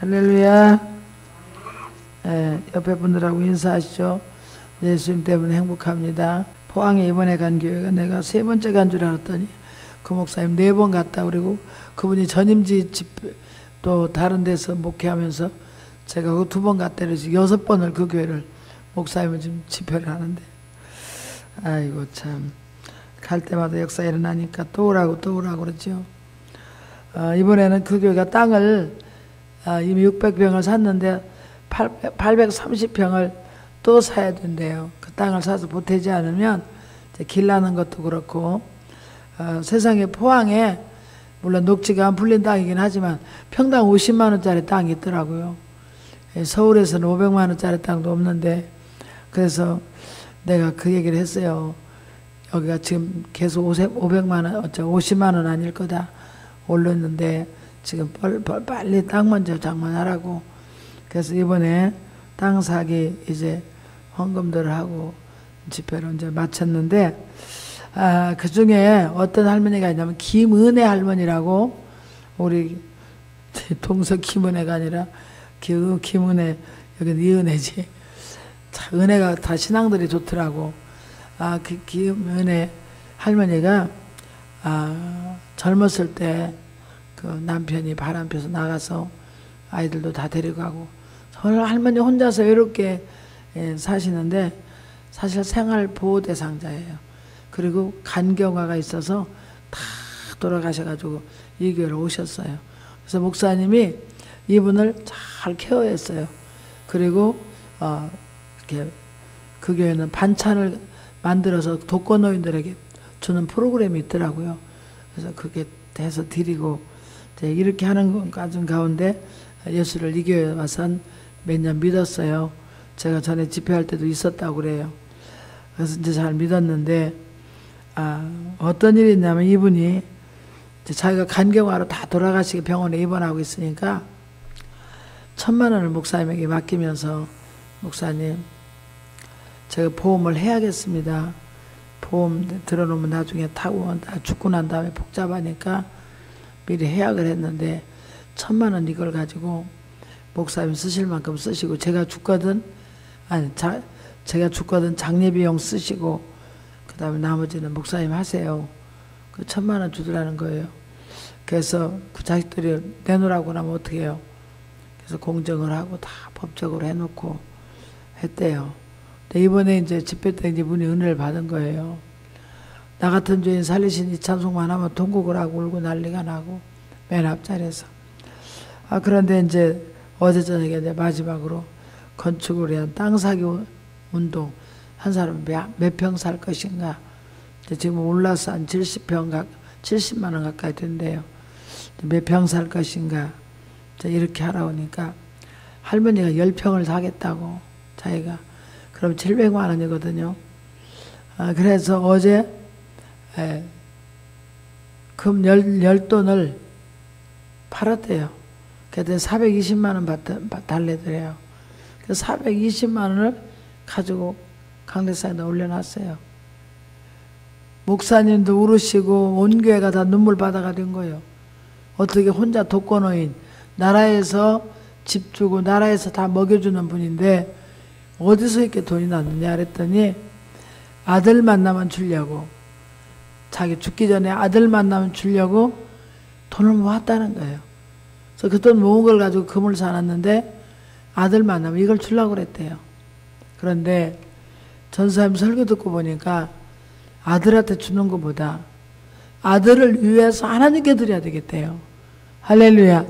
할렐루야. 옆에 분들하고 인사하시죠. 예수님 때문에 행복합니다. 포항에 이번에 간 교회가 내가 3번째 간 줄 알았더니 그 목사님 4번 갔다. 그리고 그분이 전임지 또 다른 데서 목회하면서 제가 그 2번 갔다 그래서 6번을 그 교회를 목사님은 지금 집회를 하는데, 아이고 참 갈 때마다 역사 일어나니까 또 오라고 그러죠. 이번에는 그 교회가 땅을 이미 600평을 샀는데 830평을 또 사야 된대요. 그 땅을 사서 보태지 않으면 이제 길 나는 것도 그렇고, 세상에 포항에 물론 녹지가 안 풀린 땅이긴 하지만 평당 50만 원짜리 땅이 있더라고요. 서울에서는 500만 원짜리 땅도 없는데, 그래서 내가 그 얘기를 했어요. 여기가 지금 계속 500만 원, 50만 원 아닐 거다 올렸는데 지금 빨리 땅 먼저 장만하라고. 그래서 이번에 땅 사기 이제 헌금들을 하고 집회를 이제 마쳤는데, 그 중에 어떤 할머니가 있냐면 김은혜 할머니라고, 우리 동서 김은혜가 아니라 김은혜, 여기는 이은혜지. 참 은혜가 다 신앙들이 좋더라고. 그 김은혜 할머니가 젊었을 때 그 남편이 바람 펴서 나가서 아이들도 다 데리고 가고, 정말 할머니 혼자서 외롭게 사시는데 사실 생활보호 대상자예요. 그리고 간경화가 있어서 다 돌아가셔가지고 이 교회로 오셨어요. 그래서 목사님이 이분을 잘 케어했어요. 그리고 이렇게 그 교회는 반찬을 만들어서 독거노인들에게 주는 프로그램이 있더라고요. 그래서 그게 해서 드리고 이렇게 하는 과정 가운데 예수를 이 교회에 와서 몇 년 믿었어요. 제가 전에 집회할 때도 있었다고 그래요. 그래서 이제 잘 믿었는데, 어떤 일이 있냐면 이분이 이제 자기가 간경화로 다 돌아가시게 병원에 입원하고 있으니까 1,000만 원을 목사님에게 맡기면서, 목사님 제가 보험을 해야겠습니다. 보험 들어놓으면 나중에 타고 죽고 난 다음에 복잡하니까 미리 예약을 했는데 1,000만 원 이걸 가지고 목사님 쓰실 만큼 쓰시고, 제가 죽거든 장례 비용 쓰시고 그 다음에 나머지는 목사님 하세요. 그 1,000만 원 주더라는 거예요. 그래서 그 자식들이 내놓으라고 하면 어떻게 해요? 그래서 공정을 하고 다 법적으로 해놓고 했대요. 근데 이번에 이제 집회 때 이분이 은혜를 받은 거예요. 나 같은 죄인 살리신 이 찬송만 하면 통곡을 하고 울고 난리가 나고 맨 앞자리에서. 그런데 이제 어제 저녁에 이제 마지막으로 건축을 위한 땅 사기 운동, 한 사람 몇 평 살 것인가, 지금 올라서 한 70만 원 가까이 된대요. 몇 평 살 것인가 이렇게 하라고 하니까 할머니가 10평을 사겠다고 자기가. 그럼 700만 원이거든요. 그래서 어제 금 10돈을 팔았대요. 그래서 420만 원 달래더래요. 그래서 420만 원을 가지고 강대상에다 올려놨어요. 목사님도 울으시고 온 교회가 다 눈물바다가 된 거예요. 어떻게 혼자 독거노인, 나라에서 집 주고 나라에서 다 먹여주는 분인데 어디서 이렇게 돈이 났느냐 그랬더니, 아들 만나면 주려고, 자기 죽기 전에 아들 만나면 주려고 돈을 모았다는 거예요. 그래서 그 돈 모은 걸 가지고 금을 사놨는데 아들 만나면 이걸 주려고 그랬대요. 그런데 전사님 설교 듣고 보니까 아들한테 주는 것보다 아들을 위해서 하나님께 드려야 되겠대요. 할렐루야.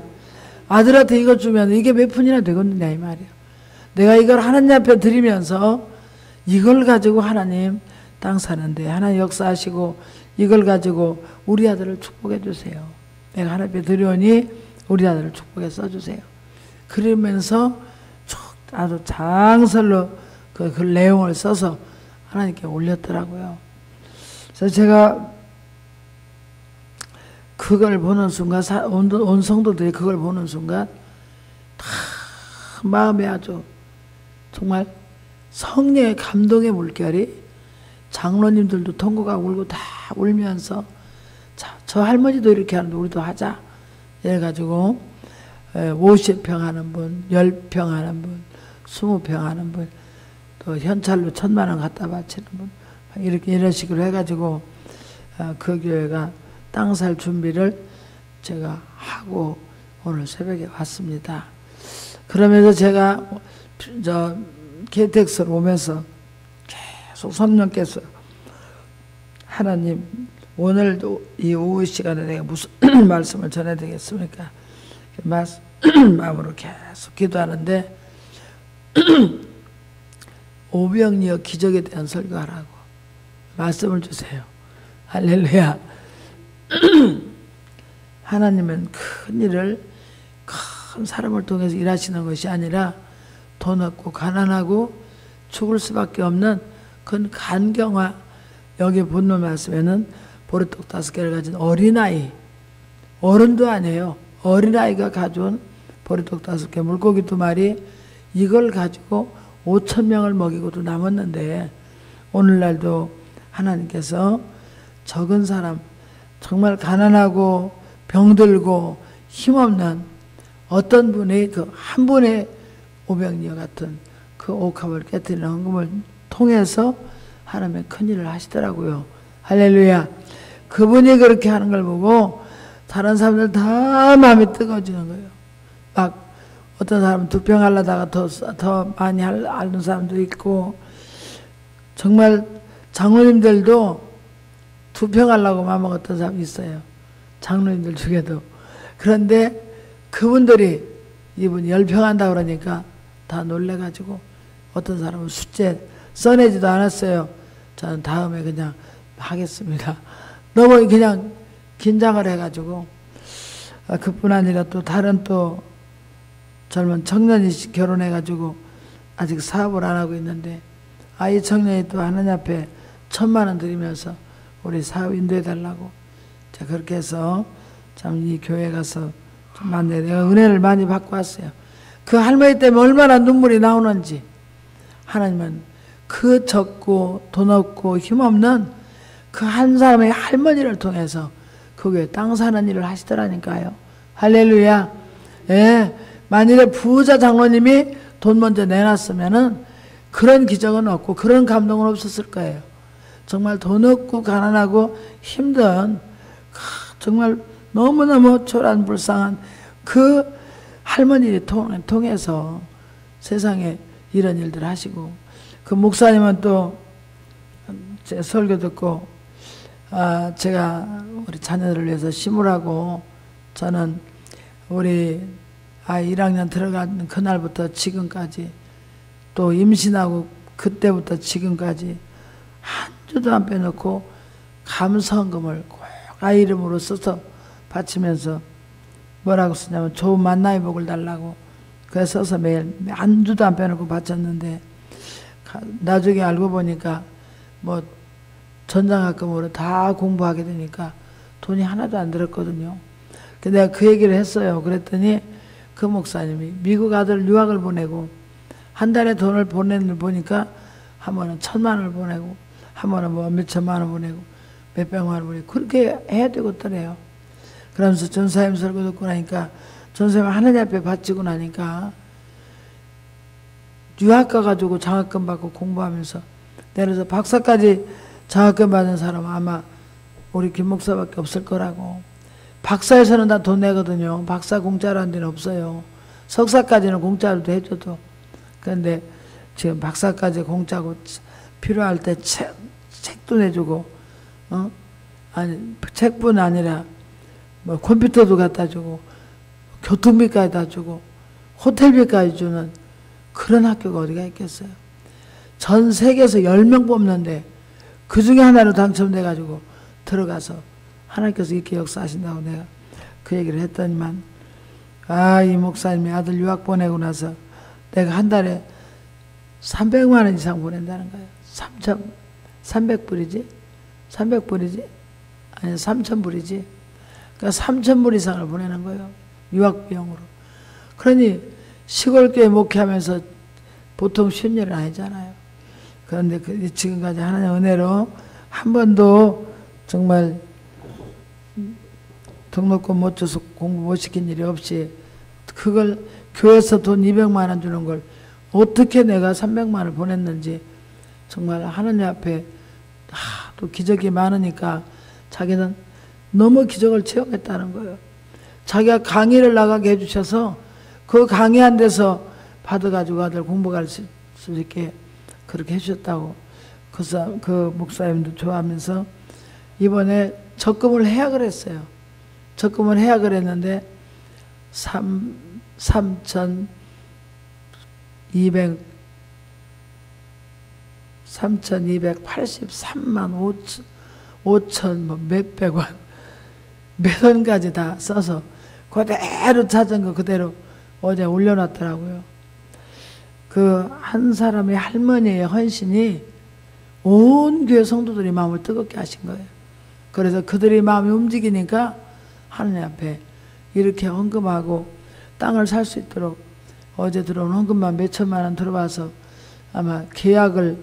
아들한테 이거 주면 이게 몇 푼이나 되겠느냐 이 말이에요. 내가 이걸 하나님 앞에 드리면서 이걸 가지고 하나님 땅 사는데 하나님 역사하시고 이걸 가지고 우리 아들을 축복해 주세요. 내가 하나님 앞에 드려오니 우리 아들을 축복해 써주세요. 그러면서 아주 장설로 그 내용을 써서 하나님께 올렸더라고요. 그래서 제가 그걸 보는 순간, 온 성도들이 그걸 보는 순간 다 마음에 아주 정말 성령의 감동의 물결이, 장로님들도 통곡하고 울고 다 울면서, 자, 저 할머니도 이렇게 하는데 우리도 하자 이래가지고 50평 하는 분, 10평 하는 분, 20평 하는 분, 또 현찰로 1,000만 원 갖다 바치는 분, 이런 식으로 해가지고 그 교회가 땅 살 준비를 제가 하고 오늘 새벽에 왔습니다. 그러면서 제가 KTX로 오면서 계속 성령께서 하나님 오늘도 이 오후 시간에 내가 무슨 말씀을 전해야 되겠습니까? 마음으로 계속 기도하는데 오병이어 기적에 대한 설교하라고 말씀을 주세요. 할렐루야. 하나님은 큰 일을 큰 사람을 통해서 일하시는 것이 아니라 돈 없고 가난하고 죽을 수밖에 없는 그 간경화, 여기 본문 말씀에는 보리떡 5개를 가진 어린아이, 어른도 아니에요. 어린아이가 가져온 보리떡 5개, 물고기 2마리, 이걸 가지고 5,000명을 먹이고도 남았는데 오늘날도 하나님께서 적은 사람, 정말 가난하고 병들고 힘없는 어떤 분이 그 한 분의 오병이어 같은 그 옥합을 깨뜨리는 헌금을 통해서 하나님의 큰일을 하시더라고요. 할렐루야. 그분이 그렇게 하는 걸 보고 다른 사람들 다 마음이 뜨거워지는 거예요. 막 어떤 사람은 2평 하려다가 더 많이 하는 사람도 있고, 정말 장로님들도 2평 하려고 마음먹었던 사람이 있어요. 장로님들 중에도. 그런데 그분들이 이분 10평 한다 그러니까 다 놀래가지고 어떤 사람은 숫제 써내지도 않았어요. 저는 다음에 그냥 하겠습니다. 너무 그냥 긴장을 해가지고. 그뿐 아니라 또 다른 또 젊은 청년이 결혼해가지고 아직 사업을 안 하고 있는데, 이 청년이 또 하나님 앞에 1,000만 원 드리면서 우리 사업 인도해달라고. 자, 그렇게 해서 참 이 교회 가서 정말 내가 은혜를 많이 받고 왔어요. 그 할머니 때문에 얼마나 눈물이 나오는지. 하나님은 그 적고 돈 없고 힘없는 그 한 사람의 할머니를 통해서 그 교회 땅 사는 일을 하시더라니까요. 할렐루야. 예. 만일에 부자 장로님이 돈 먼저 내놨으면은 그런 기적은 없고 그런 감동은 없었을 거예요. 정말 돈 없고 가난하고 힘든 정말 너무너무 초라한 불쌍한 그 할머니를 통해서 세상에 이런 일들 하시고, 그 목사님은 또 제 설교 듣고 제가 우리 자녀들을 위해서 심으라고, 저는 우리 아이 1학년 들어가는 그날부터 지금까지 또 임신하고 그때부터 지금까지 한 주도 안 빼놓고 감사헌금을 꼭 아이 이름으로 써서 바치면서 뭐라고 쓰냐면 좋은 만나의 복을 달라고 그래서 써서 매일 한 주도 안 빼놓고 바쳤는데, 나중에 알고 보니까 뭐 전장학금으로 다 공부하게 되니까 돈이 하나도 안 들었거든요. 근데 내가 그 얘기를 했어요. 그랬더니 그 목사님이 미국 아들 유학을 보내고 한 달에 돈을 보내는 걸 보니까 한 번은 1,000만 원을 보내고 한 번은 뭐 몇천만 원 보내고 몇백만 원 보내고 그렇게 해야 되겠더래요. 그러면서 전사님 설교 듣고 나니까, 전사님 하나님 앞에 바치고 나니까 유학 가가지고 장학금 받고 공부하면서 내려서 박사까지 장학금 받은 사람은 아마 우리 김 목사밖에 없을 거라고. 박사에서는 다 돈 내거든요. 박사 공짜로 한 데는 없어요. 석사까지는 공짜로도 해줘도. 그런데 지금 박사까지 공짜고 필요할 때 책도 내주고, 아니 책뿐 아니라 뭐 컴퓨터도 갖다 주고 교통비까지 다 주고 호텔비까지 주는 그런 학교가 어디가 있겠어요. 전 세계에서 10명 뽑는데 그 중에 하나로 당첨돼가지고 들어가서 하나님께서 이렇게 역사하신다고 내가 그 얘기를 했더니만, 이 목사님이 아들 유학 보내고 나서 내가 한 달에 300만 원 이상 보낸다는 거예요. 300불이지? 300불이지? 아니 3,000불이지? 그러니까 3,000불 이상을 보내는 거예요. 유학 비용으로. 그러니 시골교회 목회하면서 보통 쉬운 일은 아니잖아요. 그런데 지금까지 하나님 은혜로 한 번도 정말 등록금 못 줘서 공부 못 시킨 일이 없이 그걸 교회에서 돈 200만 원 주는 걸 어떻게 내가 300만 원을 보냈는지 정말 하느님 앞에 또 기적이 많으니까 자기는 너무 기적을 체험했다는 거예요. 자기가 강의를 나가게 해주셔서 그 강의한 데서 받아가지고 아들 공부할 수 있게 그렇게 해주셨다고 그 목사님도 좋아하면서 이번에 적금을 해야 그랬어요. 적금을 해야 그랬는데 3,283만 5천 몇백 원 몇 원까지 다 써서 그대로 찾은 거 그대로 어제 올려놨더라고요. 그 한 사람의 할머니의 헌신이 온 교회 성도들이 마음을 뜨겁게 하신 거예요. 그래서 그들의 마음이 움직이니까 하느님 앞에 이렇게 헌금하고 땅을 살 수 있도록 어제 들어온 헌금만 몇 천만 원 들어와서 아마 계약을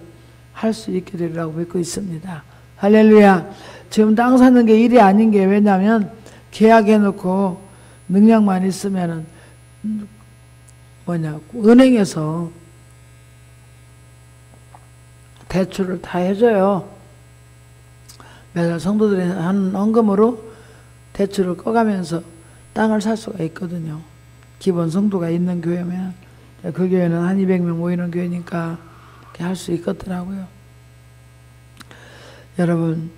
할 수 있게 되리라고 믿고 있습니다. 할렐루야. 지금 땅 사는 게 일이 아닌 게 왜냐면 계약해놓고 능력만 있으면은 은행에서 대출을 다 해줘요. 매달 성도들이 하는 헌금으로 대출을 꺼가면서 땅을 살 수가 있거든요. 기본 성도가 있는 교회면 그 교회는 한 200명 모이는 교회니까 할 수 있겠더라고요. 여러분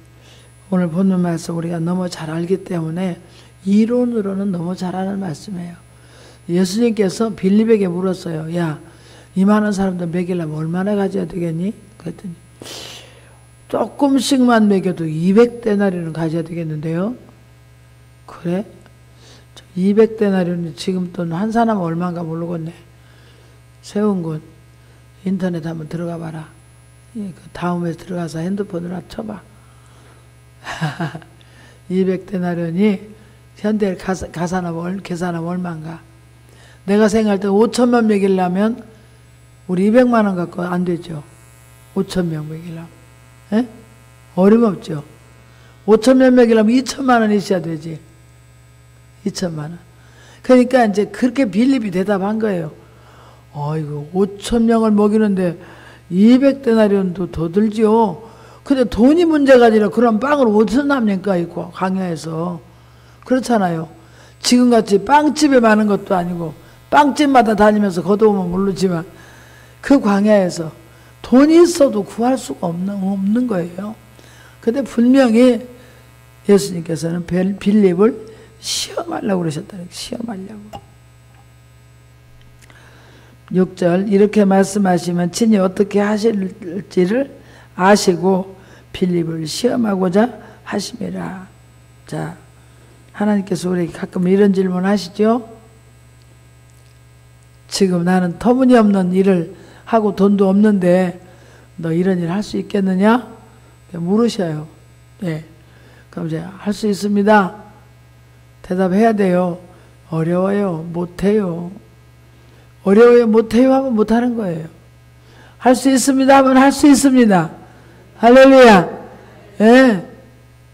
오늘 본문 말씀 우리가 너무 잘 알기 때문에 이론으로는 너무 잘 아는 말씀이에요. 예수님께서 빌립에게 물었어요. 야, 이 많은 사람들 먹이려면 얼마나 가져야 되겠니? 그랬더니 조금씩만 먹여도 200데나리온은 가져야 되겠는데요. 그래? 200데나리온이 지금 돈 한 사람 얼마인가 모르겠네. 세운 곳 인터넷 한번 들어가 봐라. 그 다음에 들어가서 핸드폰으로 쳐봐. 200데나리온이 현대 계산하면 얼마인가? 내가 생각할 때 5천만 먹이려면 우리 200만 원 갖고 안 되죠. 5천명 먹이려면. 에? 어림없죠. 5천명 먹이려면 2천만 원 있어야 되지. 2천만 원. 그러니까 이제 그렇게 빌립이 대답한 거예요. 어이구 5천명을 먹이는데 200데나리온도 더 들지요. 근데 돈이 문제가 아니라 그런 빵을 어디서 납니까? 있고 광야에서. 그렇잖아요. 지금같이 빵집에 많은 것도 아니고 빵집마다 다니면서 걷어오면 모르지만 그 광야에서 돈이 있어도 구할 수가 없는 거예요. 근데 분명히 예수님께서는 빌립을 시험하려고 그러셨다는 거예요. 시험하려고. 6절 이렇게 말씀하시면 친히 어떻게 하실지를 아시고 빌립을 시험하고자 하심이라. 자, 하나님께서 우리에게 가끔 이런 질문 하시죠. 지금 나는 터무니없는 일을 하고 돈도 없는데 너 이런 일 할 수 있겠느냐? 물으셔요. 네. 그럼 이제 할 수 있습니다. 대답해야 돼요. 어려워요. 못해요. 어려워요. 못해요 하면 못하는 거예요. 할 수 있습니다 하면 할 수 있습니다. 할렐루야. 예.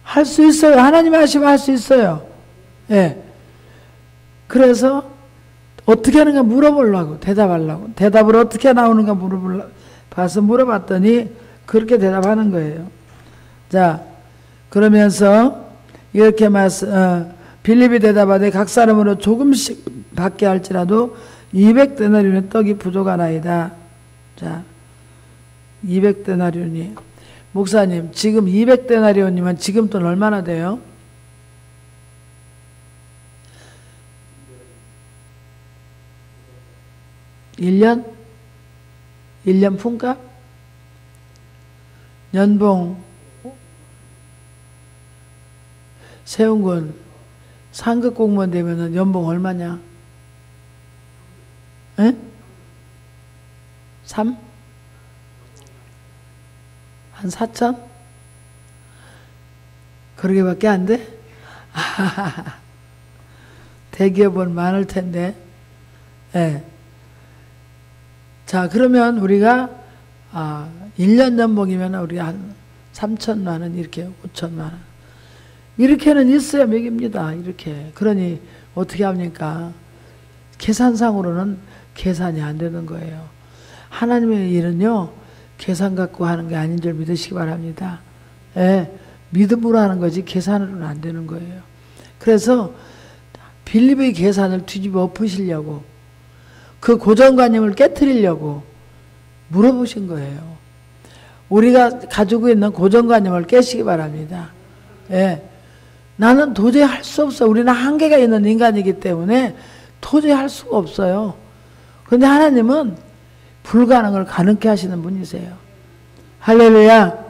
할 수 있어요. 하나님 하시면 할 수 있어요. 예. 그래서 어떻게 하는가 물어보려고 대답하려고. 대답을 어떻게 나오는가 봐서 물어봤더니 그렇게 대답하는 거예요. 자, 그러면서 이렇게 빌립이 대답하되 각 사람으로 조금씩 받게 할지라도 200데나리온의 떡이 부족하나이다. 자, 200데나리온이 목사님 지금 200데나리온이면 지금 돈 얼마나 돼요? (1년) 1년 품값? 연봉 세운군 상급 공무원 되면은 연봉 얼마냐? 에? 3? 한 4천? 그러게밖에 안 돼? 대기업은 많을 텐데. 예. 자, 그러면 우리가 1년 연봉이면 우리 한 3천만 원, 이렇게 5천만 원. 이렇게는 있어야 맥입니다. 이렇게. 그러니 어떻게 합니까? 계산상으로는 계산이 안 되는 거예요. 하나님의 일은요, 계산 갖고 하는 게 아닌 줄 믿으시기 바랍니다. 예, 믿음으로 하는 거지 계산으로는 안 되는 거예요. 그래서 빌립의 계산을 뒤집어 엎으시려고, 그 고정관념을 깨트리려고 물어보신 거예요. 우리가 가지고 있는 고정관념을 깨시기 바랍니다. 예, 나는 도저히 할 수 없어. 우리는 한계가 있는 인간이기 때문에 도저히 할 수가 없어요. 그런데 하나님은 불가능을 가능케 하시는 분이세요. 할렐루야.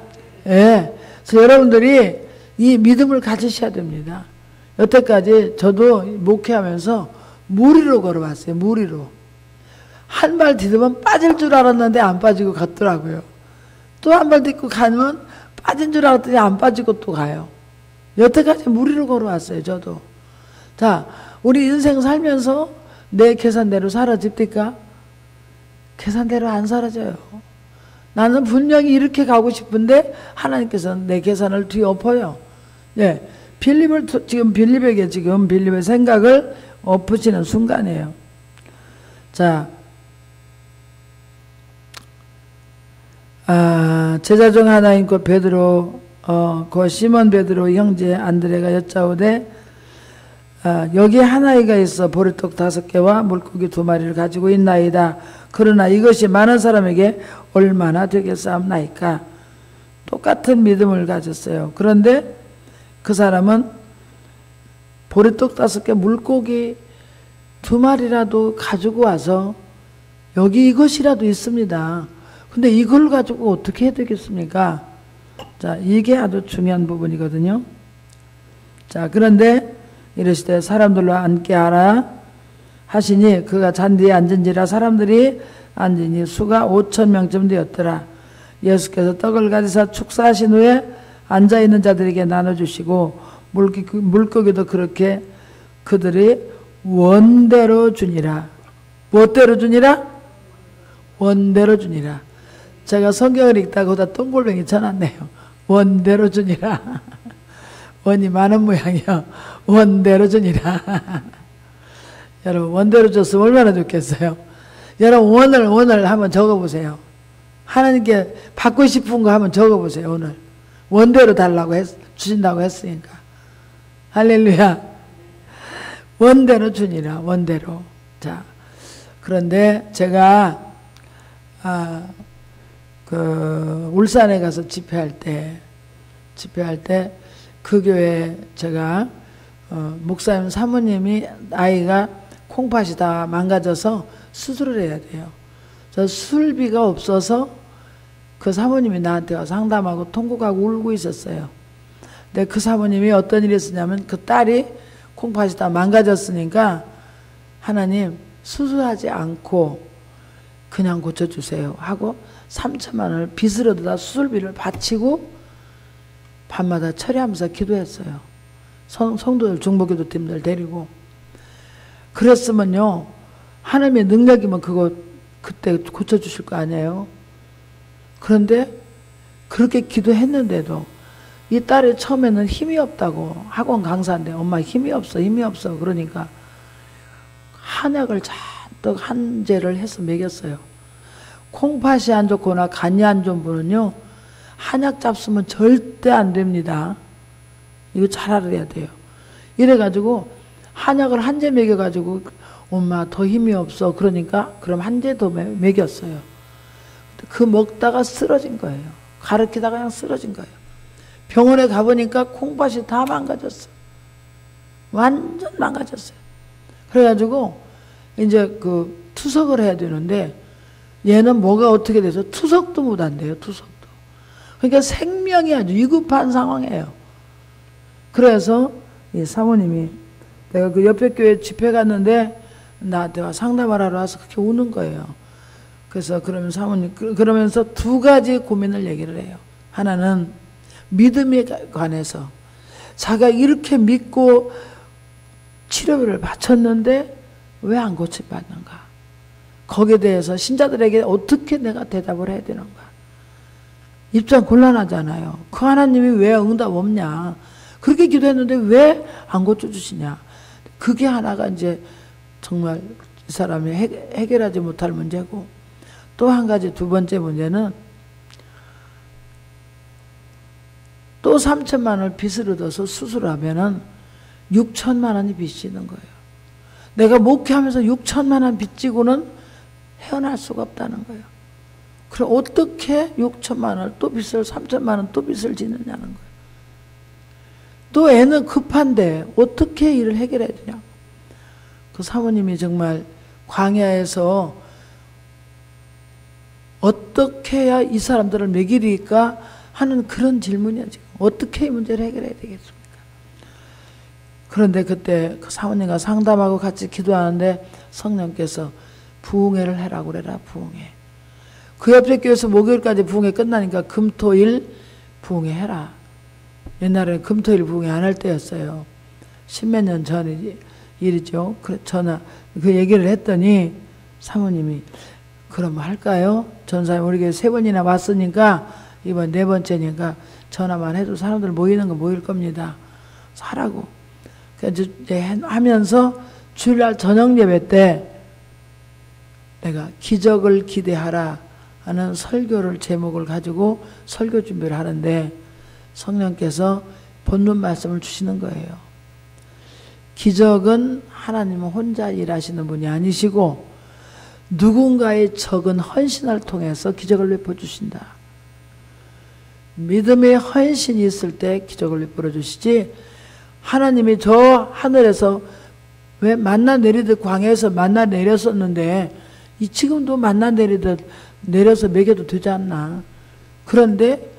예. 그래서 여러분들이 이 믿음을 가지셔야 됩니다. 여태까지 저도 목회하면서 무리로 걸어왔어요. 무리로. 한 발 디디면 빠질 줄 알았는데 안 빠지고 갔더라고요. 또 한 발 딛고 가면 빠진 줄 알았더니 안 빠지고 또 가요. 여태까지 무리로 걸어왔어요. 저도. 자, 우리 인생 살면서 내 계산대로 사라집니까? 계산대로 안 사라져요. 나는 분명히 이렇게 가고 싶은데 하나님께서는 내 계산을 뒤엎어요. 예, 빌립의 생각을 엎으시는 순간이에요. 자, 제자 중 하나인 그 베드로, 그 시몬 베드로 형제 안드레가 여짜오되, 여기 하나이가 있어 보리떡 5개와 물고기 2마리를 가지고 있나이다. 그러나 이것이 많은 사람에게 얼마나 되겠사옵나이까. 똑같은 믿음을 가졌어요. 그런데 그 사람은 보리떡 5개, 물고기 2마리라도 가지고 와서 여기 이것이라도 있습니다. 근데 이걸 가지고 어떻게 해야 되겠습니까? 자, 이게 아주 중요한 부분이거든요. 자, 그런데 이르시되 사람들로 앉게 하라 하시니 그가 잔디에 앉은지라 사람들이 앉으니 수가 5,000명쯤 되었더라. 예수께서 떡을 가지사 축사하신 후에 앉아있는 자들에게 나눠주시고 물고기도 그렇게 그들이 원대로 주니라. 무엇대로 주니라? 원대로 주니라. 제가 성경을 읽다가 거기다 똥골뱅이 쳐놨네요. 원대로 주니라. 원이 많은 모양이요. 원대로 주니라. 여러분, 원대로 줬으면 얼마나 좋겠어요. 여러분, 오늘 한번 적어보세요. 하나님께 받고 싶은 거 한번 적어보세요. 오늘 원대로 달라고 주신다고 했으니까. 할렐루야. 원대로 주니라. 원대로. 자, 그런데 제가 울산에 가서 집회할 때 그 교회 제가 목사님 사모님이 아이가 콩팥이 다 망가져서 수술을 해야 돼요. 저 수술비가 없어서 그 사모님이 나한테 와서 상담하고 통곡하고 울고 있었어요. 근데 그 사모님이 어떤 일이 있었냐면 그 딸이 콩팥이 다 망가졌으니까 하나님 수술하지 않고 그냥 고쳐주세요 하고 3천만 원을 빚으로도 다 수술비를 바치고 밤마다 철회하면서 기도했어요. 성도들 중보기도팀들 데리고. 그랬으면요 하나님의 능력이면 그거 그때 고쳐주실 거 아니에요. 그런데 그렇게 기도했는데도 이 딸이 처음에는 힘이 없다고, 학원 강사인데 엄마 힘이 없어 그러니까 한약을 잔뜩 한제를 해서 먹였어요. 콩팥이 안 좋거나 간이 안 좋은 분은요 한약 잡수면 절대 안 됩니다. 이거 잘 알아야 돼요. 이래가지고 한약을 한 제 먹여가지고 엄마 더 힘이 없어 그러니까 그럼 한 제 더 먹였어요. 그 먹다가 쓰러진 거예요. 가르치다가 그냥 쓰러진 거예요. 병원에 가보니까 콩팥이 다 망가졌어. 완전 망가졌어요. 그래가지고 이제 그 투석을 해야 되는데 얘는 뭐가 어떻게 돼서 투석도 못 한대요. 투석도. 그러니까 생명이 아주 위급한 상황이에요. 그래서 이 사모님이 내가 그 옆에 교회 집회 갔는데 나한테 와 상담을 하러 와서 그렇게 우는 거예요. 그래서 그러면 사모님 그러면서 두 가지 고민을 얘기를 해요. 하나는 믿음에 관해서 자기가 이렇게 믿고 치료비를 바쳤는데 왜 안 고침받는가? 거기에 대해서 신자들에게 어떻게 내가 대답을 해야 되는가? 입장 곤란하잖아요. 그 하나님이 왜 응답 없냐? 그렇게 기도했는데 왜 안 고쳐주시냐? 그게 하나가 이제 정말 이 사람이 해결하지 못할 문제고, 또 한 가지 두 번째 문제는 또 3천만 원을 빚을 얻어서 수술하면은 6천만 원이 빚이 있는 거예요. 내가 목회하면서 6천만 원 빚지고는 헤어날 수가 없다는 거예요. 그럼 어떻게 6천만 원을 또 빚을 3천만 원 또 빚을 지느냐는 거예요. 또 애는 급한데 어떻게 일을 해결해야 되냐. 그 사모님이 정말 광야에서 어떻게 해야 이 사람들을 먹이리까 하는 그런 질문이야. 지금 어떻게 이 문제를 해결해야 되겠습니까? 그런데 그때 그 사모님과 상담하고 같이 기도하는데 성령께서 부흥회를 해라고 그래라. 부흥회. 그 옆에 교회에서 목요일까지 부흥회 끝나니까 금토일 부흥회 해라. 옛날에는 금토일 부흥회 안 할 때였어요. 십몇 년 전 일이죠. 전화 그 얘기를 했더니 사모님이 그럼 할까요? 전사님 우리 교회 3번이나 왔으니까 이번 4번째니까 전화만 해도 사람들 모이는 거 모일 겁니다. 하라고. 그래서 하면서 주일날 저녁 예배 때 내가 기적을 기대하라 하는 설교를 제목을 가지고 설교 준비를 하는데 성령께서 본문 말씀을 주시는 거예요. 기적은 하나님은 혼자 일하시는 분이 아니시고 누군가의 적은 헌신을 통해서 기적을 베풀어주신다. 믿음의 헌신이 있을 때 기적을 베풀어주시지 하나님이 저 하늘에서 왜 만나 내리듯 광야에서 만나 내렸었는데 지금도 만나 내리듯 내려서 먹여도 되지 않나. 그런데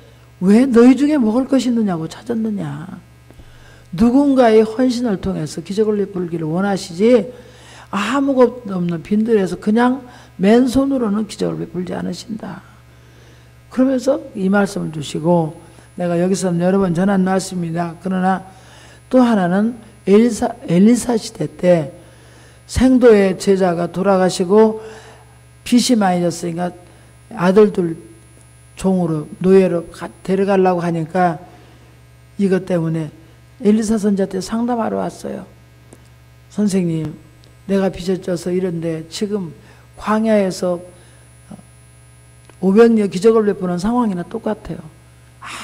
왜 너희 중에 먹을 것이 있느냐고 찾았느냐. 누군가의 헌신을 통해서 기적을 베풀기를 원하시지 아무것도 없는 빈들에서 그냥 맨손으로는 기적을 베풀지 않으신다. 그러면서 이 말씀을 주시고 내가 여기서는 여러 번 전한 말씀입니다. 그러나 또 하나는 엘리사 시대 때 생도의 제자가 돌아가시고 빚이 많이 졌으니까 아들들 종으로 노예로 데려가려고 하니까 이것 때문에 엘리사 선지자한테 상담하러 왔어요. 선생님 내가 빚을 져서 이런데 지금 광야에서 500여 기적을 베푸는 상황이나 똑같아요.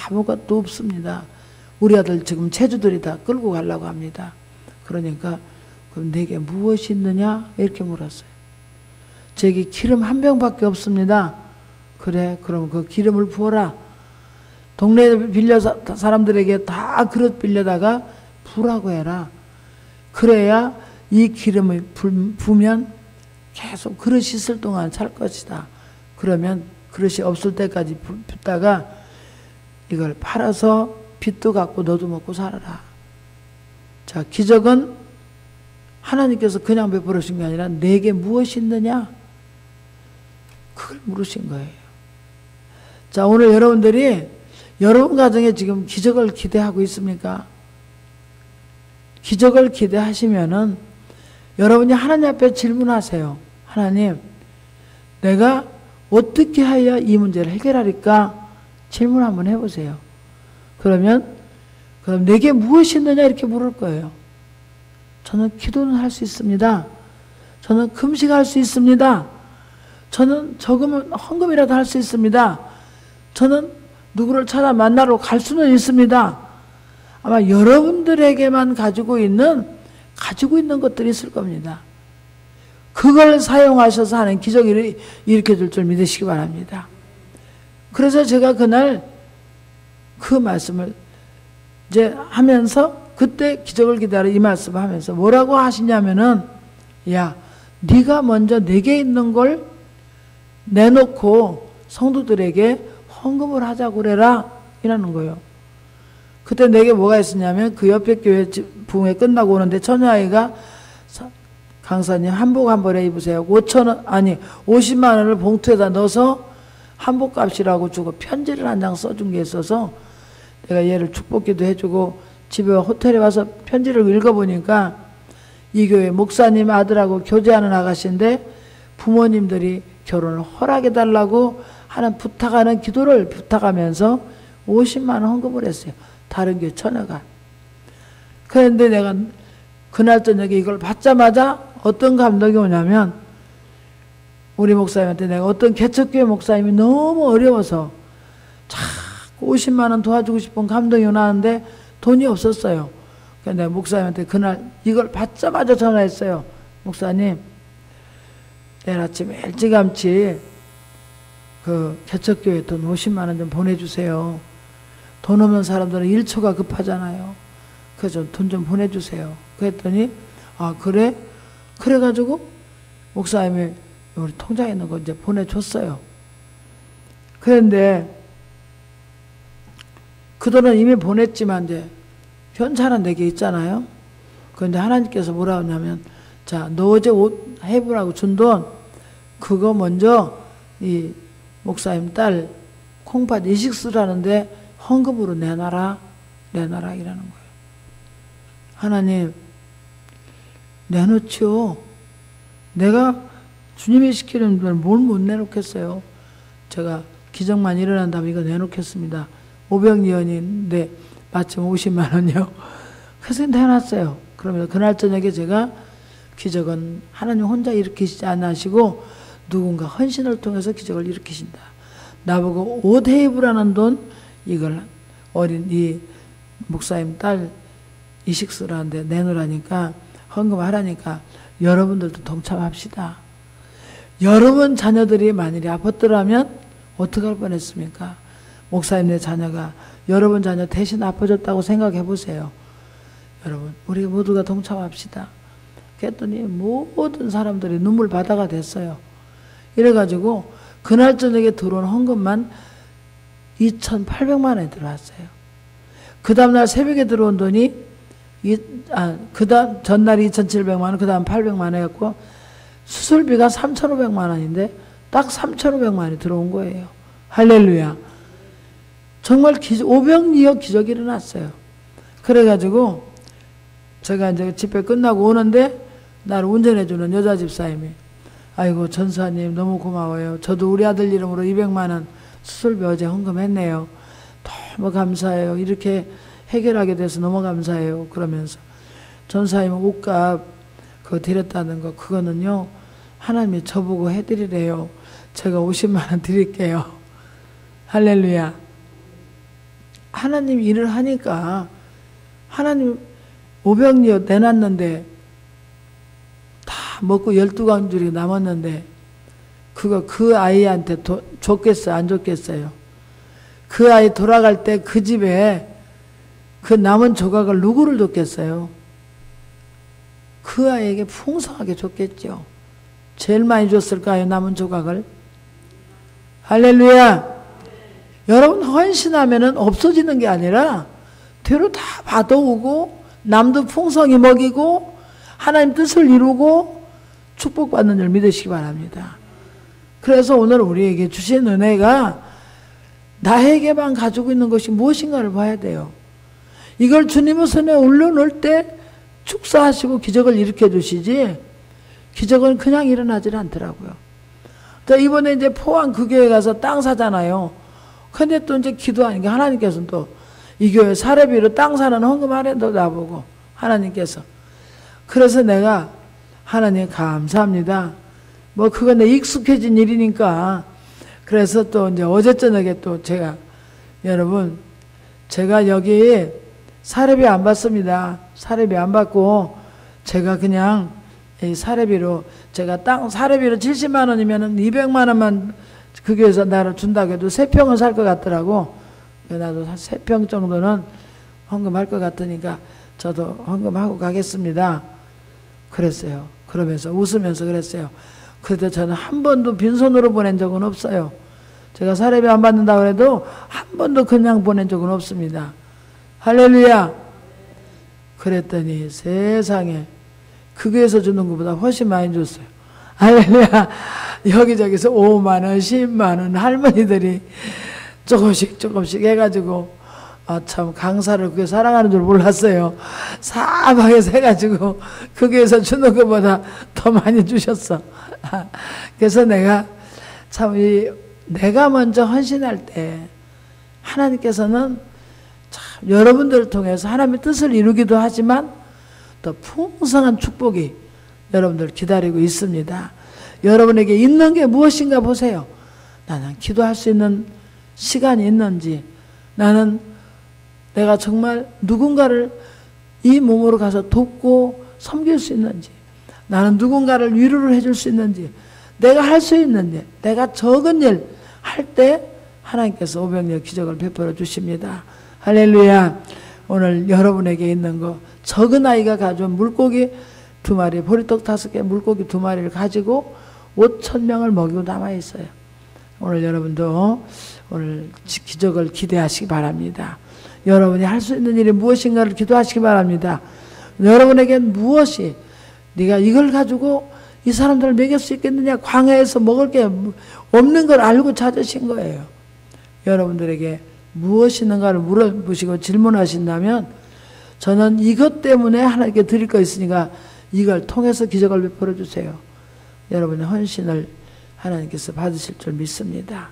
아무것도 없습니다. 우리 아들 지금 체주들이 다 끌고 가려고 합니다. 그러니까 그럼 내게 무엇이 있느냐 이렇게 물었어요. 제게 기름 한 병밖에 없습니다. 그래 그럼 그 기름을 부어라. 동네에 빌려서 사람들에게 다 그릇 빌려다가 부라고 해라. 그래야 이 기름을 부면 계속 그릇이 있을 동안 살 것이다. 그러면 그릇이 없을 때까지 붓다가 이걸 팔아서 빚도 갚고 너도 먹고 살아라. 자, 기적은 하나님께서 그냥 베풀으신 게 아니라 내게 무엇이 있느냐? 그걸 물으신 거예요. 자, 오늘 여러분들이 여러분 가정에 지금 기적을 기대하고 있습니까? 기적을 기대하시면은 여러분이 하나님 앞에 질문하세요. 하나님, 내가 어떻게 해야 이 문제를 해결하리까? 질문 한번 해보세요. 그럼 내게 무엇이 있느냐 이렇게 물을 거예요. 저는 기도는 할 수 있습니다. 저는 금식할 수 있습니다. 저는 적으면 헌금이라도 할 수 있습니다. 저는 누구를 찾아 만나러 갈 수는 있습니다. 아마 여러분들에게만 가지고 있는 것들이 있을 겁니다. 그걸 사용하셔서 하는 기적을 일으켜줄 줄 믿으시기 바랍니다. 그래서 제가 그날 그 말씀을 이제 하면서 그때 기적을 기다려 이 말씀을 하면서 뭐라고 하시냐면은 야, 네가 먼저 내게 있는 걸 내놓고 성도들에게 헌금을 하자고 그래라 이라는 거예요. 그때 내게 뭐가 있었냐면 그 옆에 교회 부흥회 끝나고 오는데 처녀아이가 강사님 한복 한 벌에 입으세요. 50만 원을 봉투에다 넣어서 한복값이라고 주고 편지를 한 장 써준 게 있어서 내가 얘를 축복기도 해주고 집에 호텔에 와서 편지를 읽어보니까 이 교회 목사님 아들하고 교제하는 아가씨인데 부모님들이 결혼을 허락해달라고 하는 부탁하는 기도를 부탁하면서 50만 원 헌금을 했어요. 다른 교회 처녀가. 그런데 내가 그날 저녁에 이걸 받자마자 어떤 감동이 오냐면 우리 목사님한테 내가 어떤 개척교회 목사님이 너무 어려워서 자꾸 50만 원 도와주고 싶은 감동이 나는데 돈이 없었어요. 그래서 내가 목사님한테 그날 이걸 받자마자 전화했어요. 목사님, 내일 아침에 일찌감치 그 개척교회 돈 50만 원 좀 보내주세요. 돈 없는 사람들은 1초가 급하잖아요. 그래서 돈 좀 보내주세요. 그랬더니 아 그래? 그래가지고 목사님이 우리 통장에 있는 거 이제 보내줬어요. 그런데 그 돈은 이미 보냈지만 이제 현찰은 내게 있잖아요. 그런데 하나님께서 뭐라 하냐면 자, 너 어제 옷 해보라고 준 돈 그거 먼저 이 목사님 딸 콩팥 이식 쓰라는데 헌금으로 내놔라 이라는 거예요. 하나님 내놓지요. 내가 주님이 시키는 걸 뭘 못 내놓겠어요. 제가 기적만 일어난다면 이거 내놓겠습니다. 500년인데 마침 50만 원이요. 그래서 내놨어요. 그러면 그날 저녁에 제가 기적은 하나님 혼자 일으키시지 않으시고 누군가 헌신을 통해서 기적을 일으키신다. 나보고 옷 해입으라는 돈 이걸 어린 이 목사님 딸 이식 쓰라는데 내놓으라니까 헌금하라니까 여러분들도 동참합시다. 여러분 자녀들이 만일에 아팠더라면 어떻게 할 뻔했습니까? 목사님의 자녀가 여러분 자녀 대신 아파졌다고 생각해 보세요. 여러분 우리 모두가 동참합시다. 그랬더니 모든 사람들이 눈물 바다가 됐어요. 이래가지고 그날 저녁에 들어온 헌금만 2,800만 원이 들어왔어요. 그 다음날 새벽에 들어온 돈이 전날이 2,700만 원, 그 다음 800만 원이었고 수술비가 3,500만 원인데 딱 3,500만 원이 들어온 거예요. 할렐루야. 정말 500리어 기적이 일어났어요. 그래가지고 제가 이제 집회 끝나고 오는데 나를 운전해주는 여자 집사님이 아이고 전사님 너무 고마워요. 저도 우리 아들 이름으로 200만 원 수술비 어제 헌금했네요. 너무 감사해요. 이렇게 해결하게 돼서 너무 감사해요. 그러면서 전사님은 옷값 그거 드렸다는 거 그거는요 하나님이 저보고 해드리래요. 제가 50만 원 드릴게요. 할렐루야. 하나님 일을 하니까 하나님 500리어 내놨는데 다 먹고 12광줄이 남았는데 그거 그 아이한테 줬겠어요? 안 줬겠어요? 그 아이 돌아갈 때 그 집에 그 남은 조각을 누구를 줬겠어요? 그 아이에게 풍성하게 줬겠죠. 제일 많이 줬을까요? 남은 조각을? 할렐루야. 여러분 헌신하면은 없어지는 게 아니라 뒤로 다 받아오고 남도 풍성히 먹이고 하나님 뜻을 이루고 축복받는 줄 믿으시기 바랍니다. 그래서 오늘 우리에게 주신 은혜가 나에게만 가지고 있는 것이 무엇인가를 봐야 돼요. 이걸 주님의 손에 올려놓을 때 축사하시고 기적을 일으켜 주시지 기적은 그냥 일어나질 않더라고요. 이번에 이제 포항 그 교회 가서 땅 사잖아요. 근데 또 이제 기도하니까 하나님께서는 또 이 교회 사례비로 땅 사는 헌금하래도 나보고 하나님께서. 그래서 내가 하나님 감사합니다. 뭐 그건 내 익숙해진 일이니까. 그래서 또 이제 어제 저녁에 또 제가 여러분 제가 여기 사례비 안 받습니다. 사례비 안 받고 제가 그냥 이 사례비로 제가 땅 사례비로 70만 원이면 200만 원만 그 교회에서 나를 준다고 해도 3평은 살 것 같더라고. 나도 3평 정도는 헌금할 것 같으니까 저도 헌금하고 가겠습니다. 그랬어요. 그러면서 웃으면서 그랬어요. 그래도 저는 한 번도 빈손으로 보낸 적은 없어요. 제가 사례비 안 받는다고 해도 한 번도 그냥 보낸 적은 없습니다. 할렐루야. 그랬더니 세상에 그 교회에서 주는 것보다 훨씬 많이 줬어요. 할렐루야. 여기저기서 5만 원, 10만 원 할머니들이 조금씩 해가지고 참 강사를 그게 사랑하는 줄 몰랐어요. 사방에서 해가지고 그 교회에서 주는 것보다 더 많이 주셨어. 그래서 내가 참 내가 먼저 헌신할 때 하나님께서는 참 여러분들을 통해서 하나님의 뜻을 이루기도 하지만 더 풍성한 축복이 여러분들 기다리고 있습니다. 여러분에게 있는 게 무엇인가 보세요. 나는 기도할 수 있는 시간이 있는지, 나는 내가 정말 누군가를 이 몸으로 가서 돕고 섬길 수 있는지, 나는 누군가를 위로를 해줄 수 있는지, 내가 할 수 있는지, 내가 적은 일 할 때 하나님께서 오병이어 기적을 베풀어 주십니다. 할렐루야. 오늘 여러분에게 있는 거, 적은 아이가 가져온 물고기 2마리, 보리떡 5개, 물고기 2마리를 가지고 5,000명을 먹이고 남아있어요. 오늘 여러분도 오늘 기적을 기대하시기 바랍니다. 여러분이 할 수 있는 일이 무엇인가를 기도하시기 바랍니다. 여러분에겐 무엇이, 네가 이걸 가지고 이 사람들을 먹일 수 있겠느냐, 광야에서 먹을 게 없는 걸 알고 찾으신 거예요. 여러분들에게 무엇이 있는가를 물어보시고 질문하신다면 저는 이것 때문에 하나님께 드릴 거 있으니까 이걸 통해서 기적을 베풀어 주세요. 여러분의 헌신을 하나님께서 받으실 줄 믿습니다.